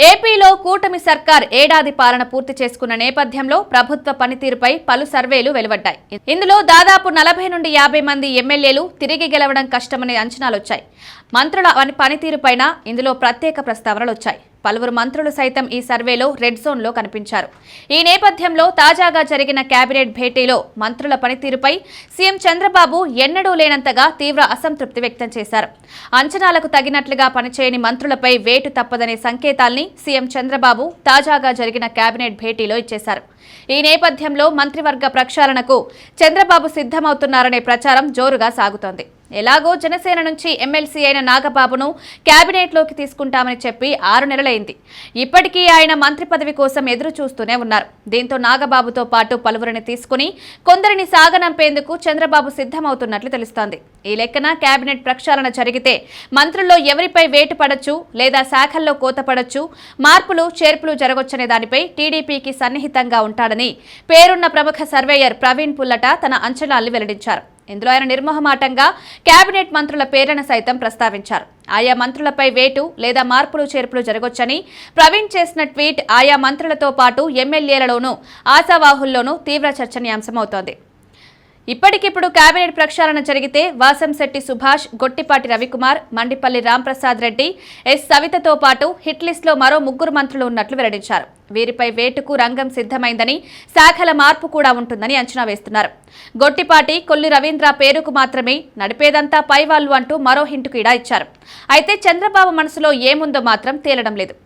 ఏపీలో కూటమి సర్కార్ ఏడాది పాలన పూర్తి చేసుకున్న నేపథ్యంలో ప్రభుత్వ పనితీరుపై పలు సర్వేలు వెలువడ్డాయి. ఇందులో దాదాపు 40 నుండి 50 మంది ఎమ్మెల్యేలు తిరిగి గెలవడం కష్టమనే అంచనాలొచ్చాయి. మంత్రుల పనితీరుపైన ఇందులో ప్రత్యేక ప్రస్తావనలు వచ్చాయి. పలువురు మంత్రులు సైతం ఈ సర్వేలో రెడ్ జోన్లో కనిపించారు. ఈ నేపథ్యంలో తాజాగా జరిగిన కేబినెట్ భేటీలో మంత్రుల పనితీరుపై సీఎం చంద్రబాబు ఎన్నడూ లేనంతగా తీవ్ర అసంతృప్తి వ్యక్తం చేశారు. అంచనాలకు తగినట్లుగా పనిచేయని మంత్రులపై వేటు తప్పదనే సంకేతాల్ని సీఎం చంద్రబాబు తాజాగా జరిగిన కేబినెట్ భేటీలో ఇచ్చేశారు. ఈ నేపథ్యంలో మంత్రివర్గ ప్రక్షాళనకు చంద్రబాబు సిద్ధమవుతున్నారనే ప్రచారం జోరుగా సాగుతోంది. ఎలాగో జనసేన నుంచి ఎమ్మెల్సీ అయిన నాగబాబును కేబినెట్లోకి తీసుకుంటామని చెప్పి 6 నెలలైంది. ఇప్పటికీ ఆయన మంత్రి పదవి కోసం ఎదురు చూస్తూనే ఉన్నారు. దీంతో నాగబాబుతో పాటు పలువురిని తీసుకుని కొందరిని సాగనంపేందుకు చంద్రబాబు సిద్ధమవుతున్నట్లు తెలుస్తోంది. ఈ లెక్కన కేబినెట్ ప్రక్షాళన జరిగితే మంత్రుల్లో ఎవరిపై వేటు పడొచ్చు లేదా శాఖల్లో కోత పడొచ్చు, మార్పులు చేర్పులు జరగొచ్చనే దానిపై టీడీపీకి సన్నిహితంగా ఉంటాడని పేరున్న ప్రముఖ సర్వేయర్ ప్రవీణ్ పుల్లట తన అంచనాల్ని వెల్లడించారు. ఇందులో ఆయన నిర్మోహమాటంగా కేబినెట్ మంత్రుల పేర్లను సైతం ప్రస్తావించారు. ఆయా మంత్రులపై వేటు లేదా మార్పులు చేర్పులు జరగొచ్చని ప్రవీణ్ చేసిన ట్వీట్ ఆయా మంత్రులతో పాటు ఎమ్మెల్యేలలోనూ ఆశావాహుల్లోనూ తీవ్ర చర్చనీయాంశమవుతోంది. ఇప్పటికిప్పుడు కేబినెట్ ప్రక్షాళన జరిగితే వాసంశెట్టి సుభాష్, గొట్టిపాటి రవికుమార్, మండిపల్లి రాంప్రసాద్ రెడ్డి, ఎస్ సవితతో పాటు హిట్ లిస్టులో మరో 3 మంత్రులు ఉన్నట్లు వెల్లడించారు. వీరిపై వేటుకు రంగం సిద్ధమైందని, శాఖల మార్పు కూడా ఉంటుందని అంచనా వేస్తున్నారు. గొట్టిపాటి, కొల్లి రవీంద్ర పేరుకు మాత్రమే, నడిపేదంతా పైవాళ్లు అంటూ మరో హింటు కూడా ఇచ్చారు. అయితే చంద్రబాబు మనసులో ఏముందో మాత్రం తేలడం లేదు.